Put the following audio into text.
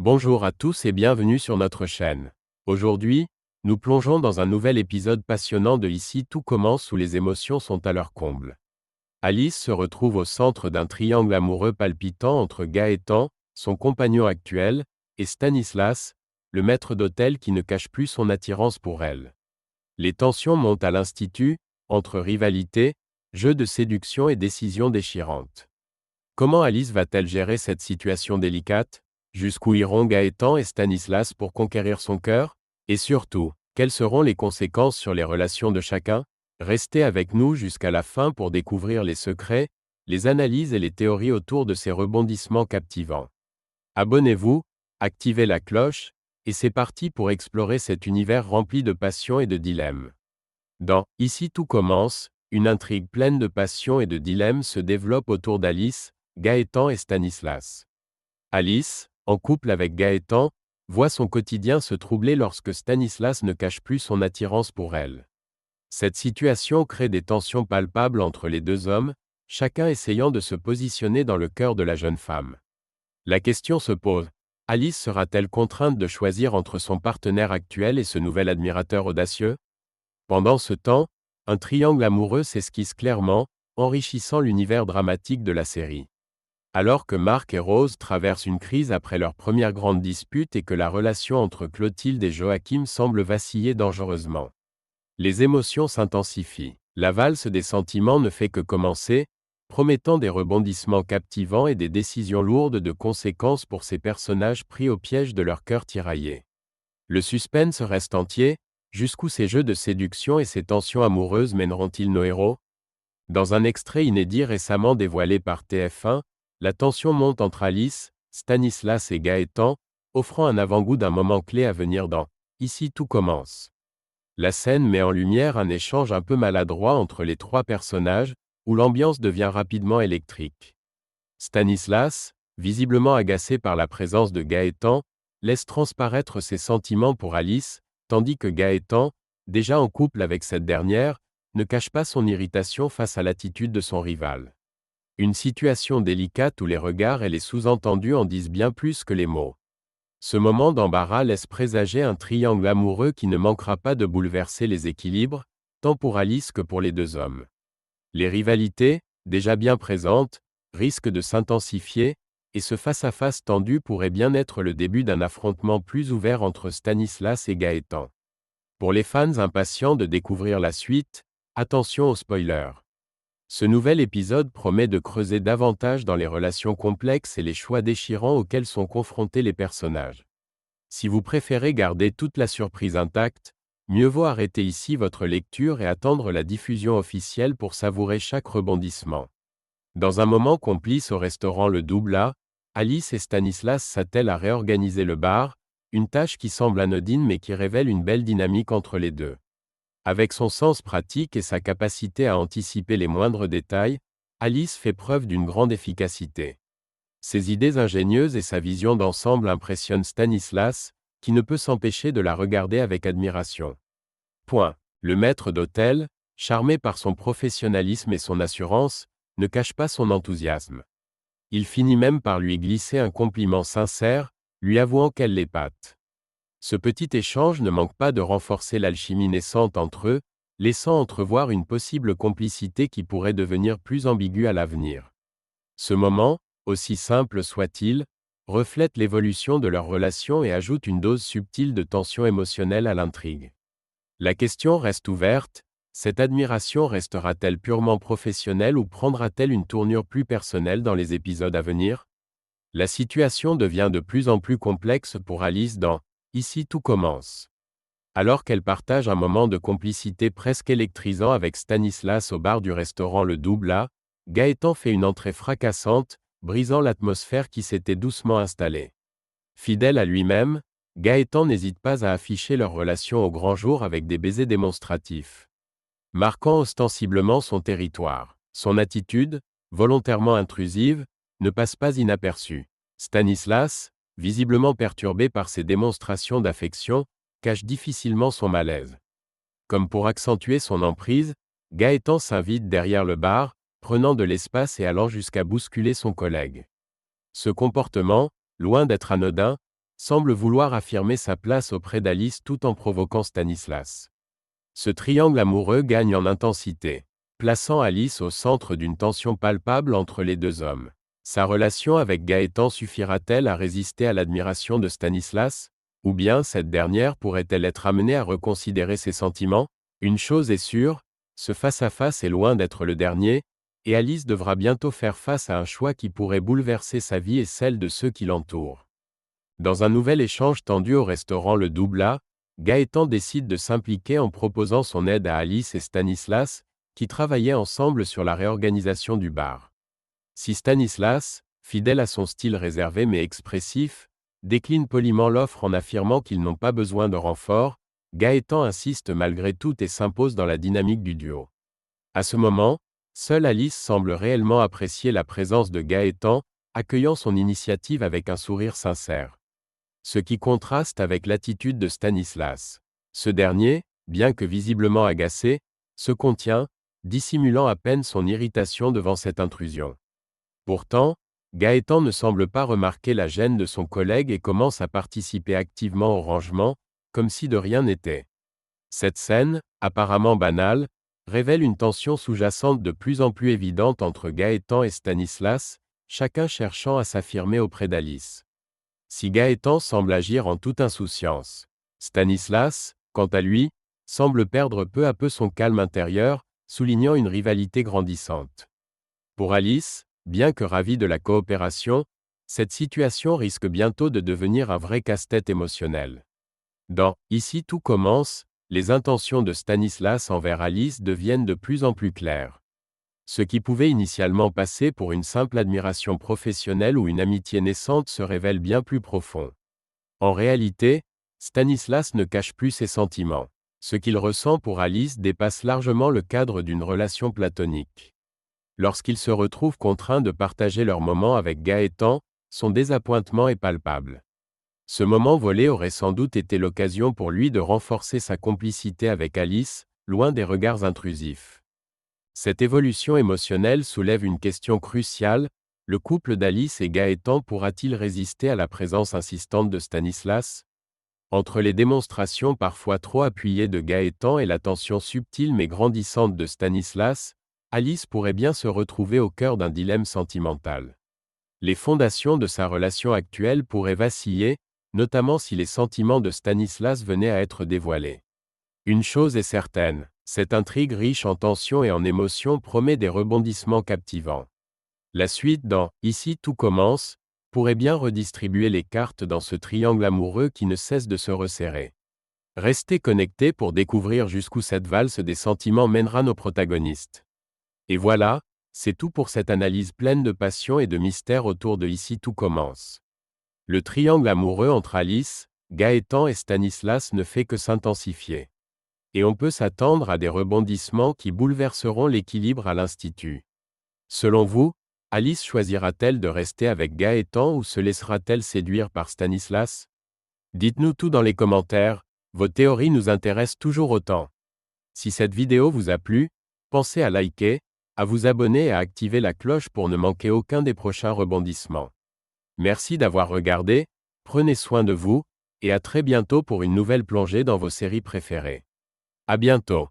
Bonjour à tous et bienvenue sur notre chaîne. Aujourd'hui, nous plongeons dans un nouvel épisode passionnant de Ici tout commence où les émotions sont à leur comble. Alice se retrouve au centre d'un triangle amoureux palpitant entre Gaëtan, son compagnon actuel, et Stanislas, le maître d'hôtel qui ne cache plus son attirance pour elle. Les tensions montent à l'institut, entre rivalité, jeux de séduction et décisions déchirantes. Comment Alice va-t-elle gérer cette situation délicate? Jusqu'où iront Gaëtan et Stanislas pour conquérir son cœur? Et surtout, quelles seront les conséquences sur les relations de chacun? Restez avec nous jusqu'à la fin pour découvrir les secrets, les analyses et les théories autour de ces rebondissements captivants. Abonnez-vous, activez la cloche, et c'est parti pour explorer cet univers rempli de passion et de dilemmes. Dans Ici tout commence, une intrigue pleine de passion et de dilemmes se développe autour d'Alice, Gaëtan et Stanislas. Alice, en couple avec Gaëtan, voit son quotidien se troubler lorsque Stanislas ne cache plus son attirance pour elle. Cette situation crée des tensions palpables entre les deux hommes, chacun essayant de se positionner dans le cœur de la jeune femme. La question se pose, Alice sera-t-elle contrainte de choisir entre son partenaire actuel et ce nouvel admirateur audacieux? Pendant ce temps, un triangle amoureux s'esquisse clairement, enrichissant l'univers dramatique de la série. Alors que Marc et Rose traversent une crise après leur première grande dispute et que la relation entre Clotilde et Joachim semble vaciller dangereusement. Les émotions s'intensifient. La valse des sentiments ne fait que commencer, promettant des rebondissements captivants et des décisions lourdes de conséquences pour ces personnages pris au piège de leur cœur tiraillé. Le suspense reste entier, jusqu'où ces jeux de séduction et ces tensions amoureuses mèneront-ils nos héros? Dans un extrait inédit récemment dévoilé par TF1, la tension monte entre Alice, Stanislas et Gaëtan, offrant un avant-goût d'un moment clé à venir dans Ici tout commence. La scène met en lumière un échange un peu maladroit entre les trois personnages, où l'ambiance devient rapidement électrique. Stanislas, visiblement agacé par la présence de Gaëtan, laisse transparaître ses sentiments pour Alice, tandis que Gaëtan, déjà en couple avec cette dernière, ne cache pas son irritation face à l'attitude de son rival. Une situation délicate où les regards et les sous-entendus en disent bien plus que les mots. Ce moment d'embarras laisse présager un triangle amoureux qui ne manquera pas de bouleverser les équilibres, tant pour Alice que pour les deux hommes. Les rivalités, déjà bien présentes, risquent de s'intensifier, et ce face-à-face tendu pourrait bien être le début d'un affrontement plus ouvert entre Stanislas et Gaëtan. Pour les fans impatients de découvrir la suite, attention aux spoilers. Ce nouvel épisode promet de creuser davantage dans les relations complexes et les choix déchirants auxquels sont confrontés les personnages. Si vous préférez garder toute la surprise intacte, mieux vaut arrêter ici votre lecture et attendre la diffusion officielle pour savourer chaque rebondissement. Dans un moment complice au restaurant Le Doubla, Alice et Stanislas s'attellent à réorganiser le bar, une tâche qui semble anodine mais qui révèle une belle dynamique entre les deux. Avec son sens pratique et sa capacité à anticiper les moindres détails, Alice fait preuve d'une grande efficacité. Ses idées ingénieuses et sa vision d'ensemble impressionnent Stanislas, qui ne peut s'empêcher de la regarder avec admiration. Le maître d'hôtel, charmé par son professionnalisme et son assurance, ne cache pas son enthousiasme. Il finit même par lui glisser un compliment sincère, lui avouant qu'elle l'épate. Ce petit échange ne manque pas de renforcer l'alchimie naissante entre eux, laissant entrevoir une possible complicité qui pourrait devenir plus ambiguë à l'avenir. Ce moment, aussi simple soit-il, reflète l'évolution de leur relation et ajoute une dose subtile de tension émotionnelle à l'intrigue. La question reste ouverte, cette admiration restera-t-elle purement professionnelle ou prendra-t-elle une tournure plus personnelle dans les épisodes à venir? La situation devient de plus en plus complexe pour Alice dans Ici tout commence. Alors qu'elle partage un moment de complicité presque électrisant avec Stanislas au bar du restaurant Le Doubla, Gaëtan fait une entrée fracassante, brisant l'atmosphère qui s'était doucement installée. Fidèle à lui-même, Gaëtan n'hésite pas à afficher leur relation au grand jour avec des baisers démonstratifs. Marquant ostensiblement son territoire, son attitude, volontairement intrusive, ne passe pas inaperçue. Stanislas, visiblement perturbé par ces démonstrations d'affection, cache difficilement son malaise. Comme pour accentuer son emprise, Gaëtan s'invite derrière le bar, prenant de l'espace et allant jusqu'à bousculer son collègue. Ce comportement, loin d'être anodin, semble vouloir affirmer sa place auprès d'Alice tout en provoquant Stanislas. Ce triangle amoureux gagne en intensité, plaçant Alice au centre d'une tension palpable entre les deux hommes. Sa relation avec Gaëtan suffira-t-elle à résister à l'admiration de Stanislas? Ou bien cette dernière pourrait-elle être amenée à reconsidérer ses sentiments? Une chose est sûre, ce face-à-face est loin d'être le dernier, et Alice devra bientôt faire face à un choix qui pourrait bouleverser sa vie et celle de ceux qui l'entourent. Dans un nouvel échange tendu au restaurant Le Doublat, Gaëtan décide de s'impliquer en proposant son aide à Alice et Stanislas, qui travaillaient ensemble sur la réorganisation du bar. Si Stanislas, fidèle à son style réservé mais expressif, décline poliment l'offre en affirmant qu'ils n'ont pas besoin de renfort, Gaëtan insiste malgré tout et s'impose dans la dynamique du duo. À ce moment, seule Alice semble réellement apprécier la présence de Gaëtan, accueillant son initiative avec un sourire sincère. Ce qui contraste avec l'attitude de Stanislas. Ce dernier, bien que visiblement agacé, se contient, dissimulant à peine son irritation devant cette intrusion. Pourtant, Gaëtan ne semble pas remarquer la gêne de son collègue et commence à participer activement au rangement, comme si de rien n'était. Cette scène, apparemment banale, révèle une tension sous-jacente de plus en plus évidente entre Gaëtan et Stanislas, chacun cherchant à s'affirmer auprès d'Alice. Si Gaëtan semble agir en toute insouciance, Stanislas, quant à lui, semble perdre peu à peu son calme intérieur, soulignant une rivalité grandissante. Pour Alice, bien que ravie de la coopération, cette situation risque bientôt de devenir un vrai casse-tête émotionnel. Dans « Ici tout commence », les intentions de Stanislas envers Alice deviennent de plus en plus claires. Ce qui pouvait initialement passer pour une simple admiration professionnelle ou une amitié naissante se révèle bien plus profond. En réalité, Stanislas ne cache plus ses sentiments. Ce qu'il ressent pour Alice dépasse largement le cadre d'une relation platonique. Lorsqu'il se retrouve contraint de partager leurs moments avec Gaëtan, son désappointement est palpable. Ce moment volé aurait sans doute été l'occasion pour lui de renforcer sa complicité avec Alice, loin des regards intrusifs. Cette évolution émotionnelle soulève une question cruciale, le couple d'Alice et Gaëtan pourra-t-il résister à la présence insistante de Stanislas? Entre les démonstrations parfois trop appuyées de Gaëtan et la tension subtile mais grandissante de Stanislas, Alice pourrait bien se retrouver au cœur d'un dilemme sentimental. Les fondations de sa relation actuelle pourraient vaciller, notamment si les sentiments de Stanislas venaient à être dévoilés. Une chose est certaine, cette intrigue riche en tensions et en émotions promet des rebondissements captivants. La suite dans « Ici tout commence » pourrait bien redistribuer les cartes dans ce triangle amoureux qui ne cesse de se resserrer. Restez connectés pour découvrir jusqu'où cette valse des sentiments mènera nos protagonistes. Et voilà, c'est tout pour cette analyse pleine de passion et de mystère autour de Ici tout commence. Le triangle amoureux entre Alice, Gaëtan et Stanislas ne fait que s'intensifier. Et on peut s'attendre à des rebondissements qui bouleverseront l'équilibre à l'Institut. Selon vous, Alice choisira-t-elle de rester avec Gaëtan ou se laissera-t-elle séduire par Stanislas? Dites-nous tout dans les commentaires, vos théories nous intéressent toujours autant. Si cette vidéo vous a plu, pensez à liker, à vous abonner et à activer la cloche pour ne manquer aucun des prochains rebondissements. Merci d'avoir regardé, prenez soin de vous, et à très bientôt pour une nouvelle plongée dans vos séries préférées. À bientôt.